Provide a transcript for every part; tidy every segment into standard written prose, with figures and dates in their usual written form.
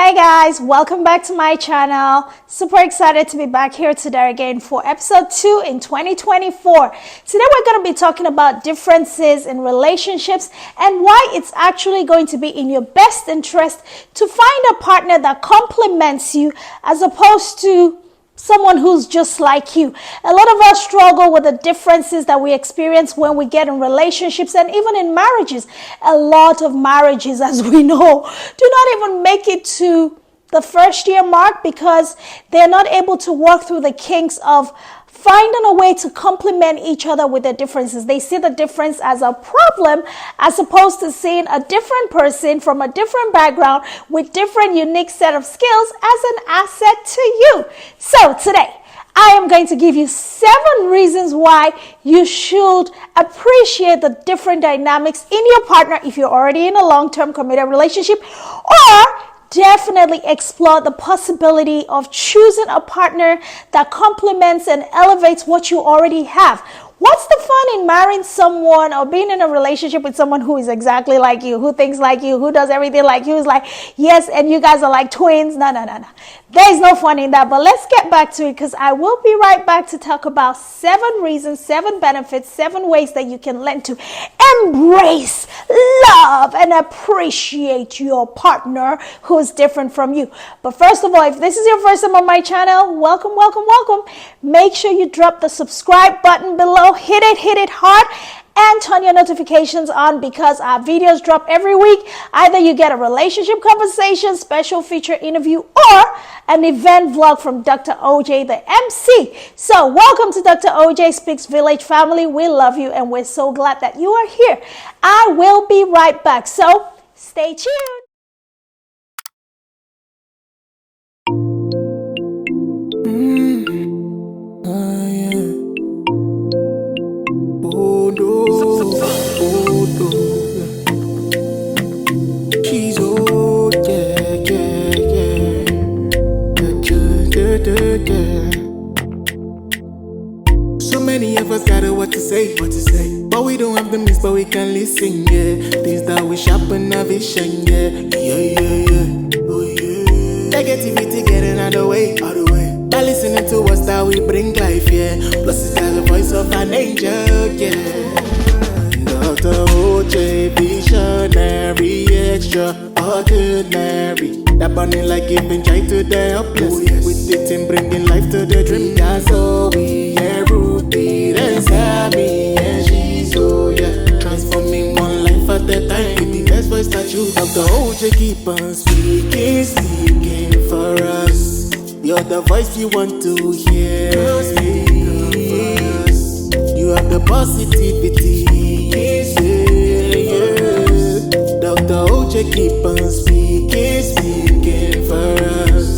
Hey guys, welcome back to my channel. Super excited to be back here today again for episode 2 in 2024. Today we're going to be talking about differences in relationships and why it's actually going to be in your best interest to find a partner that complements you as opposed to someone who's just like you. A lot of us struggle with the differences that we experience when we get in relationships and even in marriages. A lot of marriages, as we know, do not even make it to the first year mark because they're not able to work through the kinks of finding a way to complement each other with their differences. They see the difference as a problem as opposed to seeing a different person from a different background with different unique set of skills as an asset to you. So today, I am going to give you 7 reasons why you should appreciate the different dynamics in your partner if you're already in a long-term committed relationship, or definitely explore the possibility of choosing a partner that complements and elevates what you already have. What's the fun in marrying someone or being in a relationship with someone who is exactly like you, who thinks like you, who does everything like you, is like, yes, and you guys are like twins? No. There's no fun in that, but let's get back to it because I will be right back to talk about 7 reasons, 7 benefits, 7 ways that you can learn to embrace, love, and appreciate your partner who is different from you. But first of all, if this is your first time on my channel, welcome. Make sure you drop the subscribe button below, hit it hard, and turn your notifications on because our videos drop every week. Either you get a relationship conversation, special feature interview, or an event vlog from Dr. OJ, the MC. So welcome to Dr. OJ Speaks Village family. We love you and we're so glad that you are here. I will be right back. So stay tuned. So many of us got what to say, but we don't have the means, but we can listen, yeah. Things that we sharpen our vision, yeah. Oh yeah. Negativity getting out the way. By listening to us that we bring life, yeah. Plus it's like the voice of an angel, yeah. Dr. OJ, visionary, extraordinary. That burning like giving joy to the helpless. With it and bringing life to the dream. That's all we are, Ruby and Sammy and she's transforming one life at a time. With the best voice that you have, the OJ keep on speaking for us. You're the voice we want to hear. You have the positivity. Dr. OJ keep on speaking for us.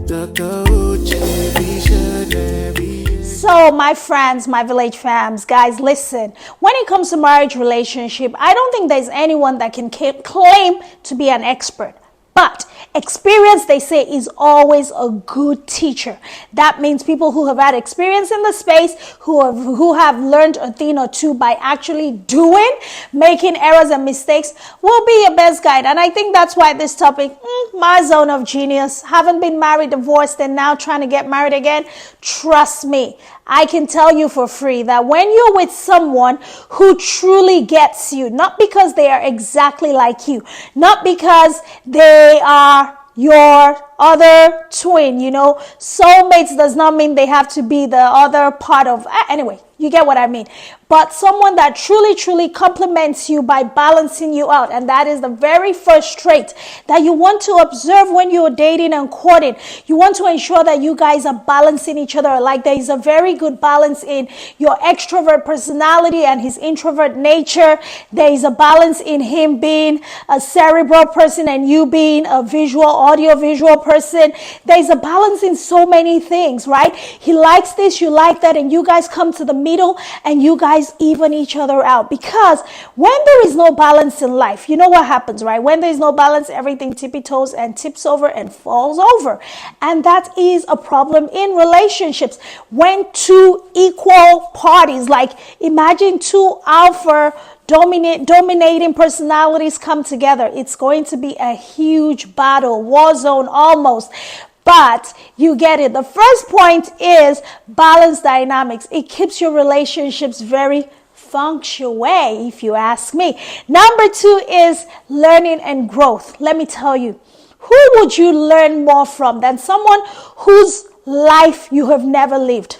Dr. OJ visionary. So my friends, my village fams, guys, listen. When it comes to marriage relationship, I don't think there's anyone that can claim to be an expert. But experience, they say, is always a good teacher. That means people who have had experience in the space, who have learned a thing or two by actually doing, making errors and mistakes, will be your best guide. And I think that's why this topic, my zone of genius, haven't been married, divorced, and now trying to get married again. Trust me, I can tell you for free that when you're with someone who truly gets you, not because they are exactly like you, not because they are your other twin, soulmates does not mean they have to be the other part of, anyway, you get what I mean. But someone that truly complements you by balancing you out. And that is the very first trait that you want to observe when you're dating and courting. You want to ensure that you guys are balancing each other. Like there is a very good balance in your extrovert personality and his introvert nature. There is a balance in him being a cerebral person and you being a audio-visual person. There is a balance in so many things, right? He likes this, you like that, and you guys come to the middle and you guys even each other out. Because when there is no balance in life, you know what happens, right? When there is no balance, everything tippy-toes and tips over and falls over. And that is a problem in relationships. When 2 equal parties, like imagine 2 alpha dominating personalities come together. It's going to be a huge battle, war zone almost. But you get it. The first point is balance dynamics. It keeps your relationships very feng shui, if you ask me. Number 2 is learning and growth. Let me tell you, who would you learn more from than someone whose life you have never lived?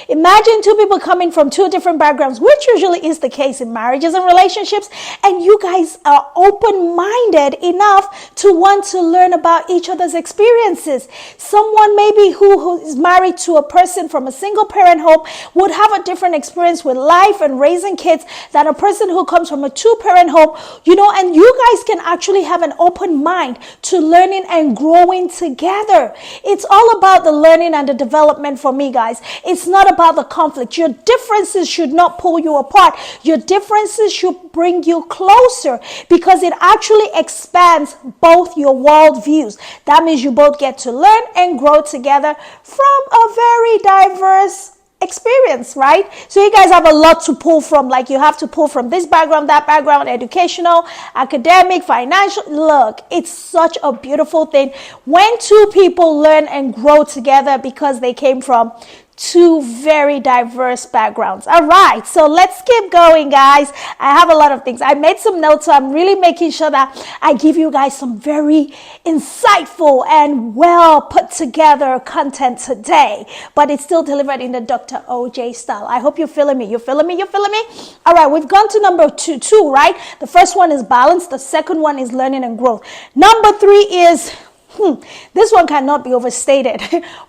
Imagine 2 people coming from 2 different backgrounds, which usually is the case in marriages and relationships, and you guys are open-minded enough to want to learn about each other's experiences. Someone maybe who is married to a person from a single parent home would have a different experience with life and raising kids than a person who comes from a 2-parent home, and you guys can actually have an open mind to learning and growing together. It's all about the learning and the development for me, guys. It's not about the conflict. Your differences should not pull you apart. Your differences should bring you closer because it actually expands both your worldviews. That means you both get to learn and grow together from a very diverse experience, right? So you guys have a lot to pull from. Like you have to pull from this background, that background, educational, academic, financial. Look, it's such a beautiful thing when 2 people learn and grow together because they came from 2 very diverse backgrounds. All right, so let's keep going, guys. I have a lot of things. I made some notes, so I'm really making sure that I give you guys some very insightful and well put together content today, but it's still delivered in the Dr. OJ style. I hope you're feeling me. You're feeling me? You're feeling me? All right, we've gone to number two, right? The first one is balance. The second one is learning and growth. Number 3 is this one cannot be overstated.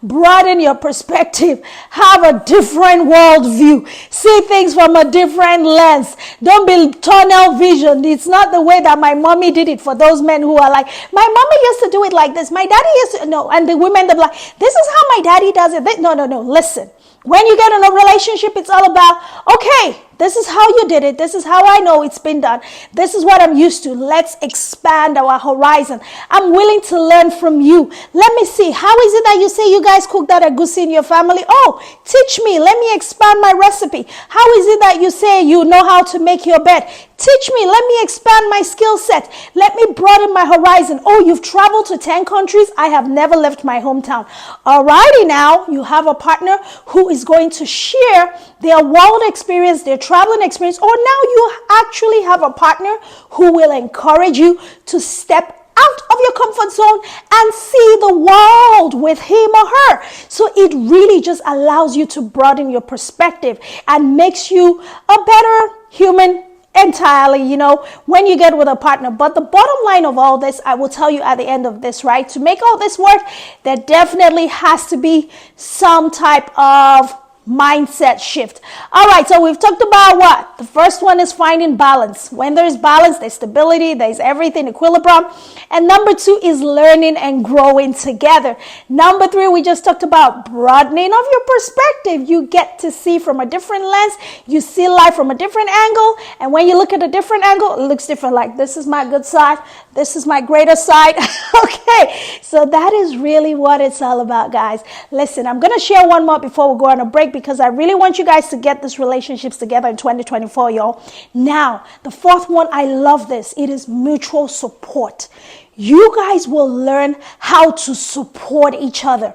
Broaden your perspective. Have a different worldview. See things from a different lens. Don't be tunnel vision. It's not the way that my mommy did it. For those men who are like, my mommy used to do it like this. My daddy used to, no. And the women, they're like, this is how my daddy does it. No. Listen. When you get in a relationship, it's all about, okay, this is how you did it. This is how I know it's been done. This is what I'm used to. Let's expand our horizon. I'm willing to learn from you. Let me see. How is it that you say you guys cook that egusi in your family? Oh, teach me. Let me expand my recipe. How is it that you say you know how to make your bed? Teach me. Let me expand my skill set. Let me broaden my horizon. Oh, you've traveled to 10 countries. I have never left my hometown. Alrighty, now you have a partner who is going to share their world experience, their traveling experience, or now you actually have a partner who will encourage you to step out of your comfort zone and see the world with him or her. So it really just allows you to broaden your perspective and makes you a better human entirely, when you get with a partner. But the bottom line of all this, I will tell you at the end of this, right? To make all this work, there definitely has to be some type of mindset shift. All right, so we've talked about what? The first one is finding balance. When there's balance, there's stability, there's everything, equilibrium. And number 2 is learning and growing together. Number 3, we just talked about broadening of your perspective. You get to see from a different lens. You see life from a different angle. And when you look at a different angle, it looks different. Like, this is my good side. This is my greater side. Okay, so that is really what it's all about, guys. Listen, I'm going to share one more before we go on a break, because I really want you guys to get these relationships together in 2024, y'all. Now, the 4th one, I love this. It is mutual support. You guys will learn how to support each other.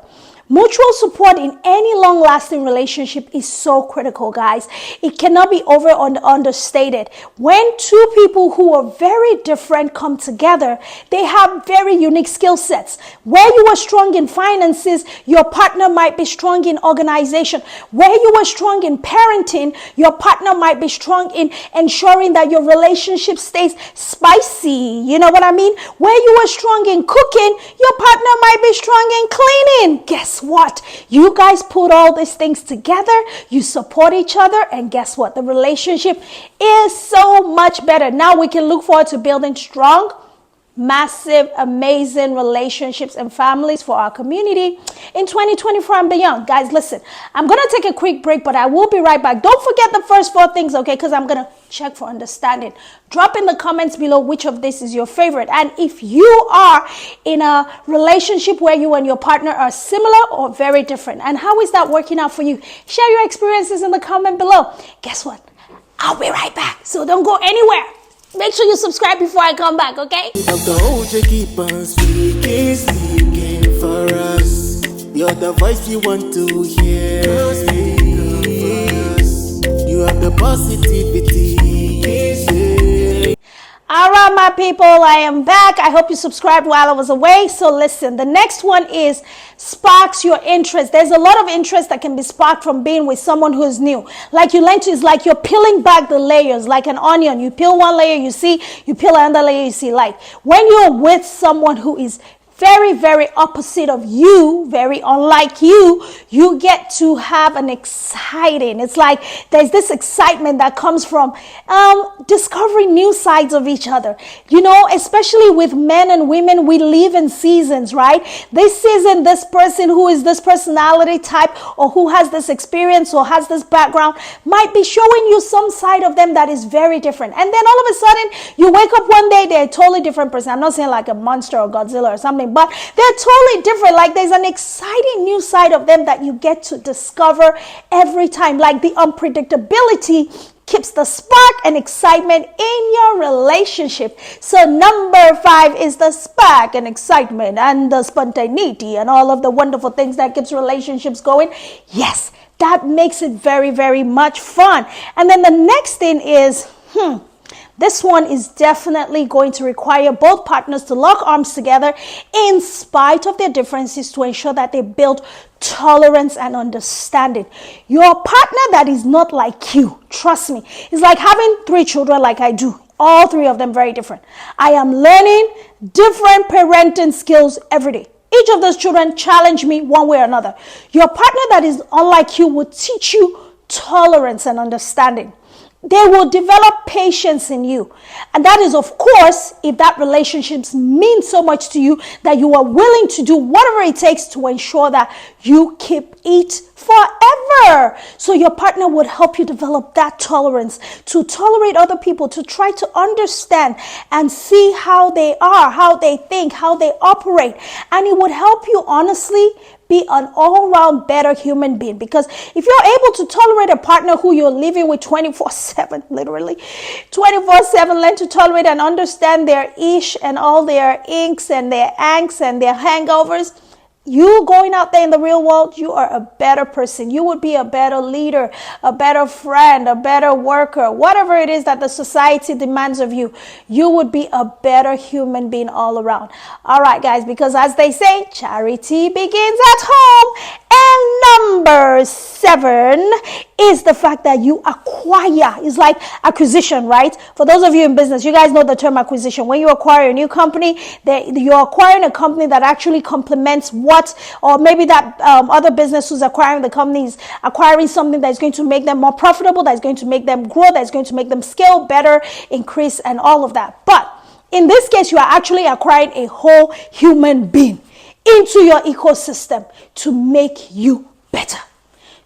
Mutual support in any long-lasting relationship is so critical, guys. It cannot be understated. When 2 people who are very different come together, they have very unique skill sets. Where you are strong in finances, your partner might be strong in organization. Where you are strong in parenting, your partner might be strong in ensuring that your relationship stays spicy. You know what I mean? Where you are strong in cooking, your partner might be strong in cleaning. Guess what? You guys put all these things together, you support each other, and guess what? The relationship is so much better. Now we can look forward to building strong, massive, amazing relationships and families for our community in 2024 and beyond. Guys, listen, I'm going to take a quick break, but I will be right back. Don't forget the first 4 things, okay? Because I'm going to check for understanding. Drop in the comments below which of this is your favorite. And if you are in a relationship where you and your partner are similar or very different, and how is that working out for you? Share your experiences in the comment below. Guess what? I'll be right back. So don't go anywhere. Make sure you subscribe before I come back, okay? Dr. OJ keep on speaking for us. You're the voice we want to hear. You have the positivity. All right, my people, I am back. I hope you subscribed while I was away. So listen, the next one is sparks your interest. There's a lot of interest that can be sparked from being with someone who is new. Like you learn to, it's like you're peeling back the layers, like an onion. You peel one layer, you see, you peel another layer, you see light. When you're with someone who is very, very opposite of you, very unlike you, you get to have an exciting, it's like there's this excitement that comes from discovering new sides of each other. You know, especially with men and women, we live in seasons, right? This season, this person who is this personality type or who has this experience or has this background might be showing you some side of them that is very different. And then all of a sudden, you wake up one day, they're a totally different person. I'm not saying like a monster or Godzilla or something, but they're totally different. Like there's an exciting new side of them that you get to discover every time. Like the unpredictability keeps the spark and excitement in your relationship. So number 5 is the spark and excitement and the spontaneity and all of the wonderful things that keeps relationships going. Yes, that makes it very, very much fun. And then the next thing is, this one is definitely going to require both partners to lock arms together in spite of their differences to ensure that they build tolerance and understanding. Your partner that is not like you, trust me, is like having 3 children like I do. All 3 of them very different. I am learning different parenting skills every day. Each of those children challenge me one way or another. Your partner that is unlike you will teach you tolerance and understanding. They will develop patience in you. And that is, of course, if that relationship means so much to you that you are willing to do whatever it takes to ensure that you keep it forever. So your partner would help you develop that tolerance to tolerate other people, to try to understand and see how they are, how they think, how they operate. And it would help you honestly be an all-round better human being. Because if you're able to tolerate a partner who you're living with 24/7, literally 24/7, learn to tolerate and understand their ish and all their inks and their angst and their hangovers, you going out there in the real world, you are a better person. You would be a better leader, a better friend, a better worker, whatever it is that the society demands of you. You would be a better human being all around. All right, guys, because as they say, charity begins at home. And number 7 is the fact that you acquire. It's like acquisition, right? For those of you in business, you guys know the term acquisition. When you acquire a new company, you're acquiring a company that actually complements or maybe that other business who's acquiring the company is acquiring something that's going to make them more profitable, that's going to make them grow, that's going to make them scale better, increase, and all of that. But in this case, you are actually acquiring a whole human being into your ecosystem to make you better,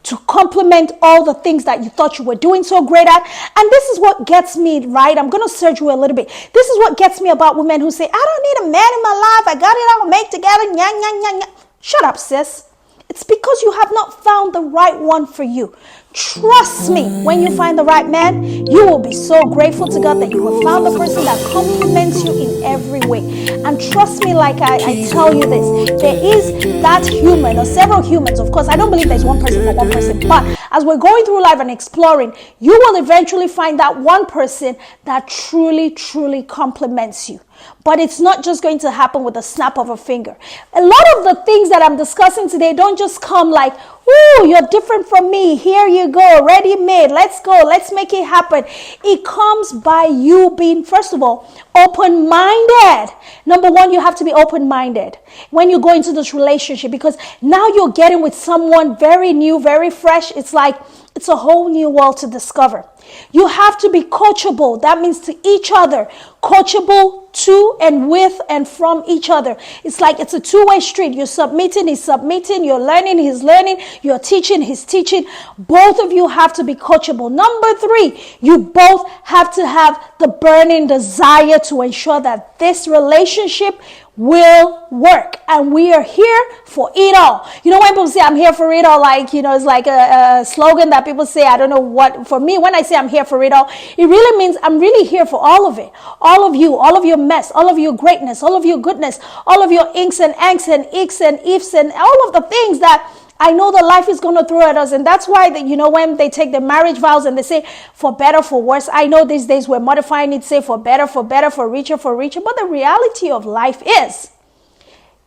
to complement all the things that you thought you were doing so great at. And this is what gets me, right? I'm going to search you a little bit. This is what gets me about women who say, I don't need a man in my life. I got it all made together. Nya, nya, nya, nya. Shut up, sis. It's because you have not found the right one for you. Trust me, when you find the right man, you will be so grateful to God that you have found the person that complements you in every way. And trust me, like I tell you this, there is that human or several humans. Of course, I don't believe there's one person for one person, but as we're going through life and exploring, you will eventually find that one person that truly, truly complements you. But it's not just going to happen with a snap of a finger. A lot of the things that I'm discussing today don't just come like, ooh, you're different from me. Here you go, ready made. Let's go. Let's make it happen. It comes by you being, first of all, open-minded. Number 1, you have to be open-minded when you go into this relationship, because now you're getting with someone very new, very fresh. It's like it's a whole new world to discover. You have to be coachable. That means to each other. Coachable to and with and from each other. It's like it's a two-way street. You're submitting, he's submitting. You're learning, he's learning. You're teaching, he's teaching. Both of you have to be coachable. Number 3, you both have to have the burning desire to ensure that this relationship will work. And we are here for it all. You know, when people say I'm here for it all, like, you know, it's like a slogan that people say, I don't know what, for me, when I say I'm here for it all, it really means I'm really here for all of it. All of you, all of your mess, all of your greatness, all of your goodness, all of your inks and anks and icks and ifs and all of the things that I know that life is going to throw at us. And that's why, you know, when they take the marriage vows and they say for better, for worse, I know these days we're modifying it, say for better, for richer, for richer. But the reality of life is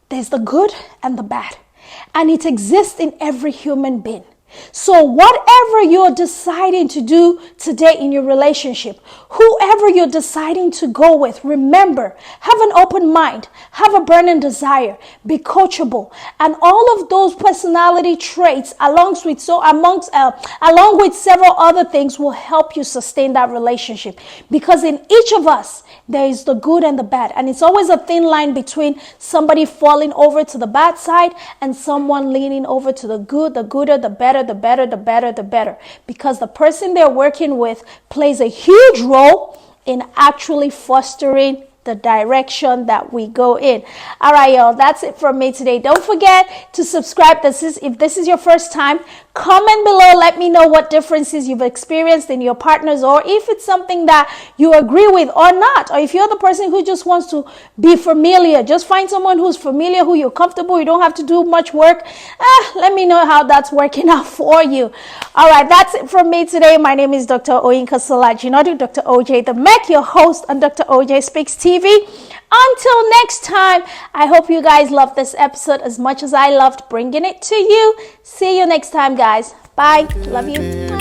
there's the good and the bad. And it exists in every human being. So whatever you're deciding to do today in your relationship, whoever you're deciding to go with, remember, have an open mind, have a burning desire, be coachable, and all of those personality traits along with several other things will help you sustain that relationship. Because in each of us, there is the good and the bad. And it's always a thin line between somebody falling over to the bad side and someone leaning over to the good, the gooder, the better, the better, the better, the better. Because the person they're working with plays a huge role in actually fostering the direction that we go in. All right, y'all, that's it from me today. Don't forget to subscribe. If this is your first time, comment below. Let me know what differences you've experienced in your partners, or if it's something that you agree with or not. Or if you're the person who just wants to be familiar, just find someone who's familiar, who you're comfortable. You don't have to do much work. Let me know how that's working out for you. All right, that's it from me today. My name is Dr. Oyinkansola Jinadu, Dr. OJ the Mech, your host on Dr. OJ Speaks TV. Until next time, I hope you guys loved this episode as much as I loved bringing it to you. See you next time, guys. Bye. Love you.